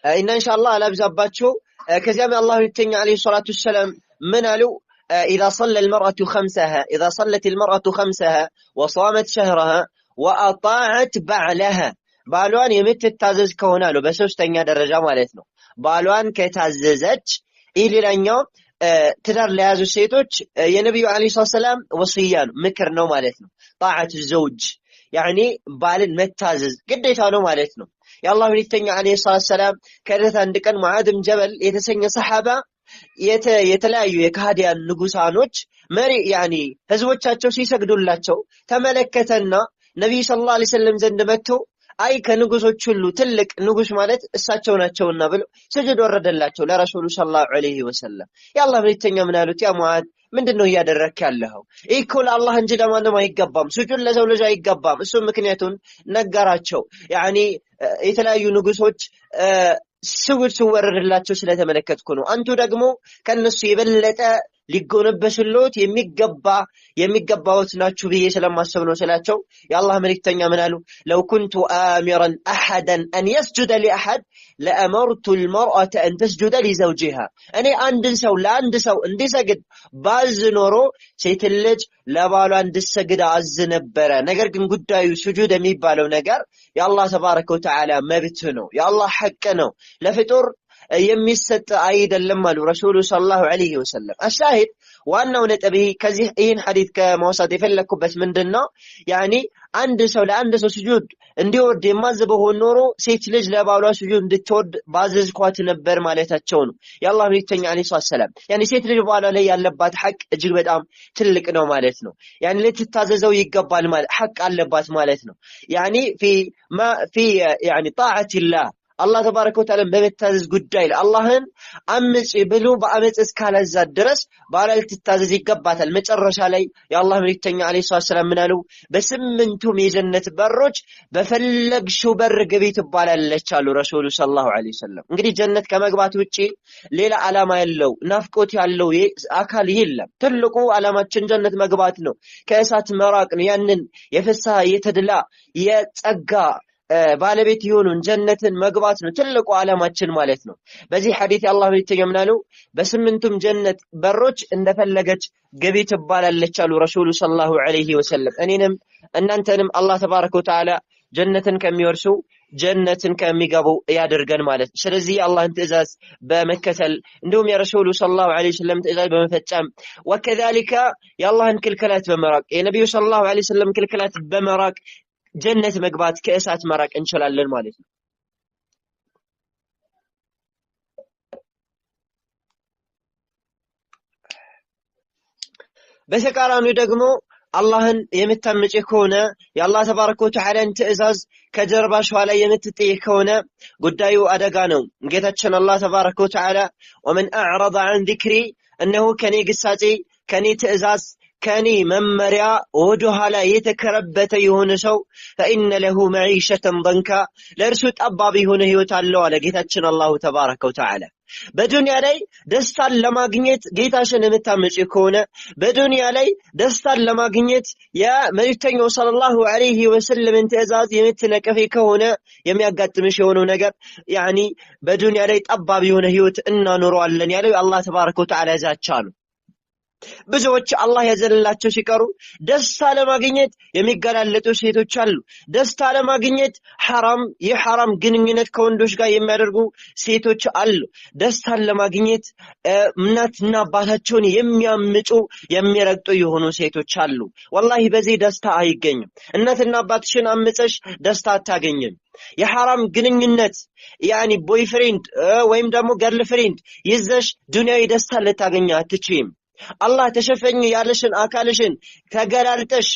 إن شاء الله لابزاباتشو كزيام الله መልእክተኛ عليه الصلاة والسلام من قالوا إذا صلى المرأة خمسها إذا صلت المرأة خمسها وصامت شهرها وأطاعت بعلها ባሏን የምትታዘዝ ከሆነ አሉ በሶስተኛ ደረጃ ማለት ነው። ባሏን ከታዘዘች ኢሌላኛው ትዳር ለያዙ ሴቶች የነብዩ አለይሂ ሰላም ወሲያ ነው ምክር ነው ማለት ነው። ጣዓት ዘውጅ يعني ባልን መታዘዝ ግዴታ ነው ማለት ነው። የአላህ መልእክተኛ አለይሂ ሰላም ከዕለት አንድ ቀን ሙዓዝ ብን ጀበል የተሰኘ ሰሃባ የተለያዩ የካህዲያን ንጉሳኖች መሪ ያኒ ህዝቦቻቸው ሲሰግዱላቸው ተመለከተና ነብዩ ሰለላሁ ዐለይሂ ወሰለም ዘንድ መጥቶ አይ ከንጉሶች ሁሉ ትልቅ ንጉስ ማለት እሳቸው ናቸውና ብሎ ስጁድ ወረደላቸው ለረሱሉ ሰለላሁ ዐለይሂ ወሰለም። የአላህ መልእክተኛ ምን አሉት? ያ ሙዓዝ ምንድነው እያደረክ ያለኸው? እኮ ለአላህ እንጂ ለማንም አይገባም፣ ስጁድ ለሰው ልጅ አይገባም። እሱ ምክንያቱን ነገራቸው። ያኒ የተለያዩ ንጉሶች ስጁድ ሲወረድላቸው ስለተመለከትኩ ነው። አንቱ ደግሞ ከነሱ የበለጠ ሊጎነበስሎት የሚገባውት ናችሁ ብዬ ስለማሰብ ነው ስላቸው የአላህ መልእክተኛ ምን አሉ? لو كنت آمرا أحدا أن يسجد لأحد لأمرت المرأة أن تسجد لزوجها እኔ አንድን ሰው ለአንድ ሰው እንዲሰግድ ባዝ ኖሮ ሴት ልጅ ለባሏ እንድትሰግድ አዝ ነበረ። ነገር ግን ጉዳዩ ስጁድ የሚባለው ነገር የአላህ ተባረከ ወተዓላ መብት ነው፣ የአላህ ሐቅ ነው፣ ለፍጡር የሚሰጥ አይደለም አሉ ረሱሉ ሰለላሁ ዐለይሂ ወሰለም። አሻሂድ ዋናው ነጥብ ከዚህ ይህን ሐዲስ ከመውሰድ የፈለኩበት ምንድነው ያኒ አንድ ሰው ለአንድ ሰው ስጁድ እንዲወርድ የማዘበው ኖሮ ሴት ልጅ ለባሏ ስጁድ እንድትወርድ ባዘዝኳት ነበር ማለታቸው ነው የአላህ መልእክተኛ አለይሂ ሰላም። ያኒ ሴት ልጅ ባሏ ላይ ያለባት ሐቅ እጅግ በጣም ትልቅ ነው ማለት ነው። ያኒ ልትታዘዘው ይገባል ማለት ሐቅ አለባት ማለት ነው። ያኒ في يعني طاعة الله አላህ ተባረከ ወተዓላ በመታዘዝ ጉዳይ አላህን አምጽ ብሎ በአመጽ እስካላዛት ድረስ ባሏ ልትታዘዝ ይገባታል። መጨረሻ ላይ የአላህ መልእክተኛ አለይሂ ሰላም ምን አሉ? በስምንቱም የጀነት በሮች በፈለግሽው በር ግቢ ትባላለች አሉ ረሱሉ ሰለላሁ ዐለይሂ ወሰለም። እንግዲህ ጀነት ከመግባት ውጪ ሌላ ዓላማ ያለው ናፍቆት ያለው አካል የለም። ትልቁ ዓላማችን ጀነት መግባት ነው፣ ከእሳት መራቅ ነው። ያንን የፍስሐ የተድላ የጸጋ ባለቤት ይሁኑን ጀነትን መግባት ነው ትልቁ ዓላማችን ማለት ነው። በዚህ ሐዲስ የአላህ መልእክተኛ ምን አሉ? በስምንቱም ጀነት በሮች እንደፈለገች ግቢ ትባላለች አሉ ረሱሉ ሰለላሁ ዐለይሂ ወሰለም። እኔንም እናንተንም አላህ ተባረከ ወተዓላ ጀነትን ከሚወርሱ ጀነትን ከሚገቡ ያደርገን ማለት ነው። ስለዚህ የአላህን ትእዛዝ በመከተል እንዲሁም የረሱሉ ሰለላሁ ዐለይሂ ወሰለም ትእዛዝ በመፈጸም ወከዛሊካ የአላህን ክልክላት በመራቅ የነብዩ ሰለላሁ ዐለይሂ ወሰለም ክልክላት በመራቅ ጀነት መግባት ከእሳት መራቅ እንችላለን ማለት ነው። በተቃራኒው ደግሞ አላህን የምታምጪ ከሆነ የአላህ ተባረከ ወተዓላን ትእዛዝ ከጀርባሽ ኋላ የምትጥይ ከሆነ ጉዳዩ አደጋ ነው። ጌታችን አላህ ተባረከ ወተዓላ ومن اعرض عن ذكري انه ከኔ ግሳጼ ከኔ ትእዛዝ ከኔ መመሪያ ወደ ኋላ የተከረበተ የሆነ ሰው فإن له معيشة ضنكا ለእርሱ ጠባብ የሆነ ህይወት አለው አለ ጌታችን አላህ ተባረከ ወተዓላ። በዱንያ ላይ ደስታን ለማግኘት ጌታሽን የምታመጪ ከሆነ በዱንያ ላይ ደስታን ለማግኘት የመልእክተኛው ሰለላሁ ዐለይሂ ወሰለም ትእዛዝ የምትነቀፊ ከሆነ የሚያጋጥምሽ የሆነው ነገር ያኒ በዱንያ ላይ ጠባብ የሆነ ህይወት እናኖረዋለን ያለው አላህ ተባረከ ወተዓላ ዛቻ ነው። ብዙዎች አላህ ያዘለላቸው ሲቀሩ ደስታ ለማግኘት የሚገላለጡ ሴቶች አሉ። ደስታ ለማግኘት የሐራም ግንኙነት ከወንዶች ጋር የሚያደርጉ ሴቶች አሉ። ደስታን ለማግኘት እናትና አባታቸውን የሚያምጡ የሚረግጡ የሆኑ ሴቶች አሉ። ወላሂ በዚህ ደስታ አይገኝም። እናትና አባትሽን አምፀሽ ደስታ አታገኝም። የሐራም ግንኙነት ያኒ ቦይፍሬንድ ወይም ደግሞ ገርልፍሬንድ ይዘሽ ዱንያዊ ደስታ ልታገኝ አትችይም። አላህ ተሸፈኝ ያለሽን አካልሽን ተገላልጠሽ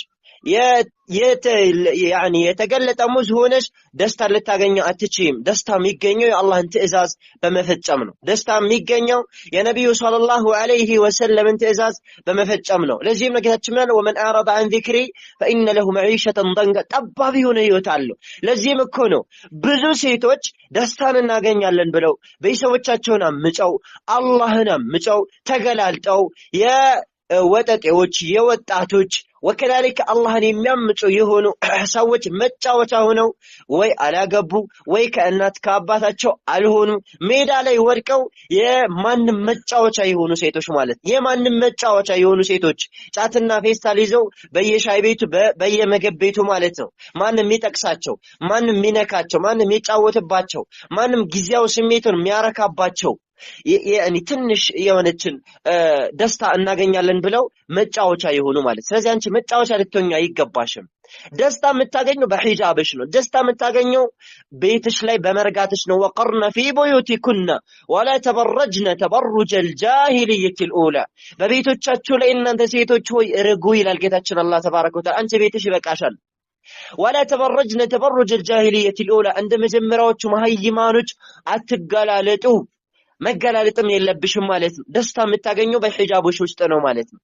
የተገለጠ ሙዝ ሆነሽ ደስታ ልታገኝ አትችይም። ደስታ የሚገኘው የአላህን ትእዛዝ በመፈጸም ነው። ደስታ የሚገኘው የነብዩ ሰለላሁ ዐለይሂ ወሰለም ትእዛዝ በመፈጸም ነው። ለዚህም ጌታችን ማለት ወመን አረደ አን ዚክሪ ፈኢነ ለሁ መዒሸተን ضንከ ጠባብ የሆነ ህይወት አለው። ለዚህም እኮ ነው ብዙ ሴቶች ደስታን እናገኛለን ብለው ቤተሰቦቻቸውን አምፀው አላህን አምፀው ተገላልጠው የወጠጤዎች የወጣቶች ወከላሊከ አላህን የሚያምፁ የሆኑ ሰዎች መጫወቻ ሆነው ወይ አላገቡ ወይ ከእናት ከአባታቸው አልሆኑ ሜዳ ላይ ወድቀው የማንም መጫወቻ የሆኑ ሴቶች ማለት የማንም መጫወቻ የሆኑ ሴቶች ጫትና ፌስታል ይዘው በየሻይ ቤቱ በየምግብ ቤቱ ማለት ነው። ማንም የሚጠቅሳቸው ማንም የሚነካቸው ማንም የሚጫወትባቸው ማንም ጊዜያዊ ስሜቱን የሚያረካባቸው ትንሽ የሆነችን ደስታ እናገኛለን ብለው መጫወቻ የሆኑ ማለት። ስለዚህ አንቺ መጫወቻ ልትሆኚ አይገባሽም። ደስታ የምታገኘው በሂጃብሽ ነው። ደስታ የምታገኘው ቤትሽ ላይ በመርጋትሽ ነው። ወቀርነ ፊ ቡዩቲኩነ ወላ ተበረጅነ ተበሩጀ الجاهليه الاولى በቤቶቻችሁ ላይ እናንተ ሴቶች ሆይ ርጉ ይላል ጌታችን አላህ ተባረከ ወተዓላ። አንቺ ቤትሽ ይበቃሻል። ولا تبرجن تبرج الجاهليه الاولى عند መጀመሪያዎቹ መሃይማኖች አትገላለጡ። መገላለጥም የለብሽም ማለት ነው። ደስታ የምታገኘው በሂጃቦች ውስጥ ነው ማለት ነው።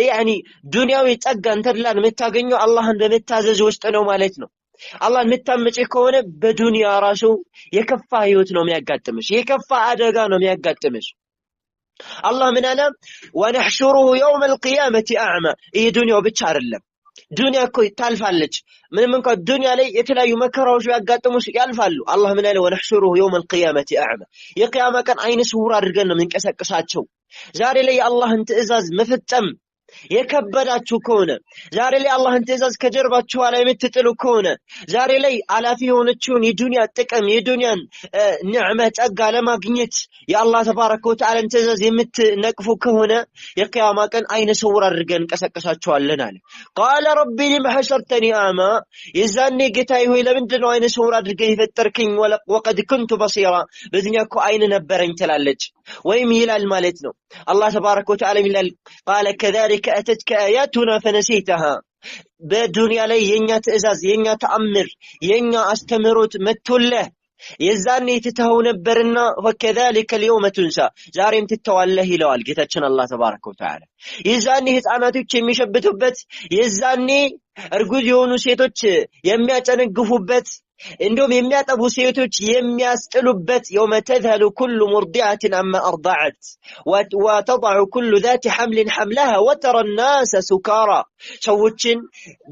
ያኒ ዱንያዊ ጸጋን ተድላን የምታገኘው አላህን በመታዘዝ ውስጥ ነው ማለት ነው። አላህን የምታመጪ ከሆነ በዱንያ ራሱ የከፋ ህይወት ነው የሚያጋጥምሽ፣ የከፋ አደጋ ነው የሚያጋጥምሽ። አላህ ምን አለ? ወነሕሹሩሁ የውመ القيامة أعمى። ይሄ ዱንያው ብቻ አይደለም። ዱንያ እኮ ታልፋለች። ምንም እንኳን ዱንያ ላይ የተለያዩ መከራዎች ያጋጥሙሽ ያልፋሉ። አላህ ምን አለ? ወነሕሹሩሁ የውመ القيامة أعمى። የቂያማ ቀን አይነ ስውር አድርገን ነው የምንቀሳቀሳቸው። ዛሬ ላይ የአላህን ትእዛዝ መፈጸም የከበዳችሁ ከሆነ ዛሬ ላይ አላህን ትእዛዝ ከጀርባችሁ ላይ የምትጥሉ ከሆነ ዛሬ ላይ አላፊ የሆነችውን የዱንያ ጥቅም የዱንያን ንዕመ ጸጋ ለማግኘት የአላህ ተባረከ ወተዓላ ትእዛዝ የምትነቅፉ ከሆነ የቂያማ ቀን አይነ ስውር አድርገን እንቀሳቀሳችኋለን አለ። ቃለ ረቢ ሊመ ሐሸርተኒ አዕማ። የዛኔ ጌታዬ ሆይ ለምንድን ነው አይነ ስውር አድርገህ የፈጠርከኝ? ወቀድ ኩንቱ በሲራ በዱንያ እኮ አይን ነበረኝ ትላለች ወይም ይላል ማለት ነው። አላህ ተባረከ ወተዓላ ይላል ቃለ ከዛሊከ አተትከ አያቱና ፈነሲተሃ። በዱንያ ላይ የኛ ትእዛዝ የኛ ተአምር የኛ አስተምሮት መጥቶልህ የዛኔ ትተኸው ነበርና ወከዛሊከ اليوم تنسى ዛሬም ትተዋለህ ይለዋል ጌታችን አላህ ተባረከ ወተዓላ። የዛኔ ህፃናቶች የሚሸብቱበት የዛኔ እርጉዝ የሆኑ ሴቶች የሚያጨነግፉበት እንደውም የሚያጠቡ ሴቶች የሚያስጥሉበት يوم تذهل كل مرضعة عما أرضعت وتضع كل ذات حمل حملها وترى الناس سكارى። ሰዎችን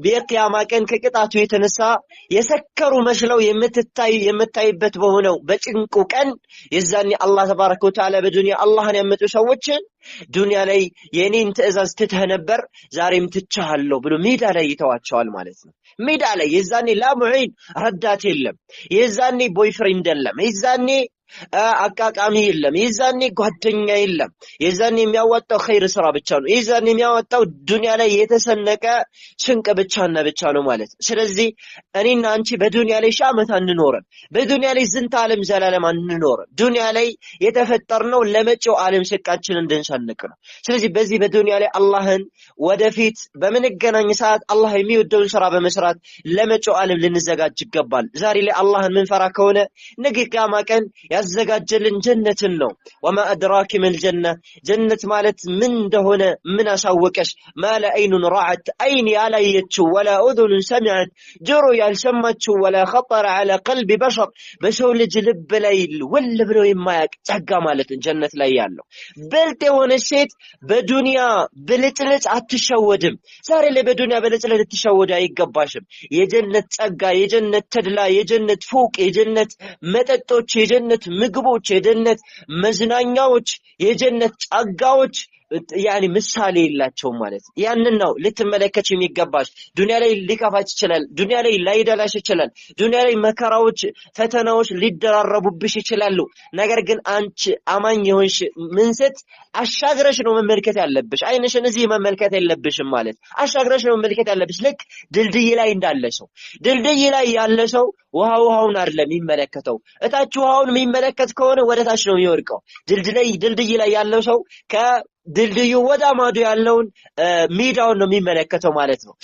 በቂያማ ቀን ከቅጣቱ የተነሳ የሰከሩ መስለው የምታይበት በሆነው በጭንቁ ቀን የዛኔ አላህ ተባረከ ወተዓላ በዱንያ አላህን ያመጡ ሰዎችን ዱንያ ላይ የኔን ትእዛዝ ትተህ ነበር ዛሬም ትቻለሁ ብሎ ሜዳ ላይ ይተዋቸዋል ማለት ነው። ሜዳ ላይ የዛኔ ላሙዒን ረዳት የለም፣ የዛኔ ቦይፍሬንድ የለም፣ የዛኔ አቃቃሚ የለም፣ የዛኔ ጓደኛ የለም። የዛኔ የሚያወጣው ኸይር ስራ ብቻ ነው። የዛኔ የሚያወጣው ዱንያ ላይ የተሰነቀ ስንቅ ብቻና ብቻ ነው ማለት ነው። ስለዚህ እኔና አንቺ በዱንያ ላይ ሺህ ዓመት አንኖርም። በዱንያ ላይ ዝንተ ዓለም ዘላለም አንኖርም። ዱንያ ላይ የተፈጠርነው ለመጪው ዓለም ስቃችን እንድንሰንቅ ነው። ስለዚህ በዚህ በዱንያ ላይ አላህን ወደፊት በምንገናኝ ሰዓት አላህ የሚወደውን ስራ በመስራት ለመጪው ዓለም ልንዘጋጅ ይገባል። ዛሬ ላይ አላህን ምንፈራ ከሆነ ነገ ቂያማ ቀን ያዘጋጀልን ጀነትን ነው። ወማ አድራኪ መል ጀነ። ጀነት ማለት ምን እንደሆነ ምን አሳወቀሽ? ማለ አይኑን ረዐት አይን ያላየችው ወላ ኡዙን ሰሚዐት ጆሮ ያልሰማችው ወላ ኸጠረ ዐላ ቀልቢ በሸር በሰው ልጅ ልብ ላይ ወል ብሎ የማያቅ ጸጋ ማለት ጀነት ላይ ያለው። ብልጥ የሆነች ሴት በዱንያ ብልጭልጭ አትሸወድም። ዛሬ ላይ በዱንያ ብልጭልጭ ልትሸወድ አይገባሽም። የጀነት ጸጋ የጀነት ተድላ የጀነት ፎቅ የጀነት መጠጦች የጀነት ምግቦች የጀነት መዝናኛዎች የጀነት ጸጋዎች ያኒ ምሳሌ የላቸው ማለት ያንን ነው ልትመለከች የሚገባሽ ዱንያ ላይ ሊከፋች ይችላል ዱንያ ላይ ላይደላሽ ይችላል ዱንያ ላይ መከራዎች ፈተናዎች ሊደራረቡብሽ ይችላሉ ነገር ግን አንቺ አማኝ የሆንሽ ምንሰት አሻግረሽ ነው መመልከት ያለብሽ አይንሽን እዚህ መመልከት የለብሽም ማለት አሻግረሽ ነው መመልከት ያለብሽ ልክ ድልድይ ላይ እንዳለ ሰው ድልድይ ላይ ያለ ሰው ውሃውን አይደለም የሚመለከተው እታች ውሃውን የሚመለከት ከሆነ ወደ ታች ነው የሚወርቀው ድልድይ ላይ ያለው ሰው ከድልድዩ ወደ ማዶ ያለውን ሜዳውን ነው የሚመለከተው ማለት ነው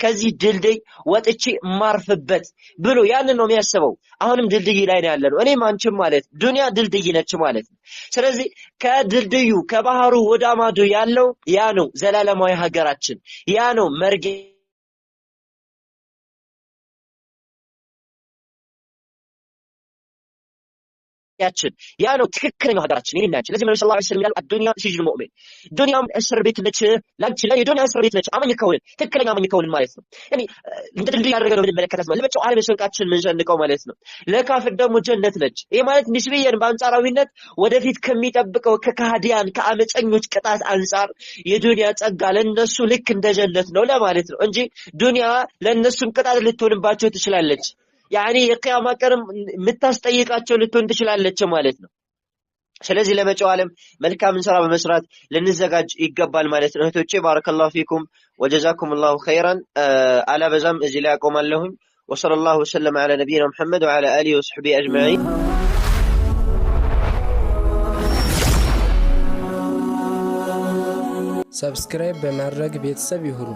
ከዚህ ድልድይ ወጥቼ ማርፍበት ብሎ ያንን ነው የሚያስበው አሁንም ድልድይ ላይ ነው ያለው እኔም አንቺም ማለት ዱንያ ድልድይ ነች ማለት ነው ስለዚህ ከድልድዩ ከባህሩ ወደ ማዶ ያለው ያ ነው ዘላለማዊ ሀገራችን ያ ነው መርጌ ያችን ያ ነው ትክክለኛው ሀገራችን ይሄናችን ለዚህ ነብዩ ሰለላሁ ዐለይሂ ወሰለም ይላል አዱንያ ሲጅኑ ሙእሚን ዱንያም እስር ቤት ነች ላንቺ ላይ ዱንያ እስር ቤት ነች አማኝ ከሆነ ትክክለኛ አማኝ ከሆነ ማለት ነው ያኒ እንደ ድልድይ ያደረገው ምንመለከታት ማለት ለበጨው ዓለም ሰልቃችን ምንሰንቀው ማለት ነው ለካፍር ደግሞ ጀነት ነች ይሄ ማለት ንስብየን በአንጻራዊነት ወደፊት ከሚጠብቀው ከካህዲያን ከአመፀኞች ቅጣት አንጻር የዱንያ ጸጋ ለነሱ ልክ እንደ ጀነት ነው ለማለት ነው እንጂ ዱንያ ለነሱም ቅጣት ልትሆንባቸው ትችላለች يعني የቂያማ ቀንም ምታስጠይቃቸው ልትሆን ትችላለች ማለት ነው ስለዚህ ለመጪው ዓለም መልካም እንሰራ በመስራት ለንዘጋጅ ይገባል ማለት ነው እህቶቼ ባረከላሁ ፊኩም ወጀዛኩም الله خيرا على በዛም እዚህ ላይ አቆማለሁኝ وصلى الله وسلم على نبينا محمد وعلى اله وصحبه اجمعين ሰብስክራይብ በማድረግ ቤተሰብ ይሁኑ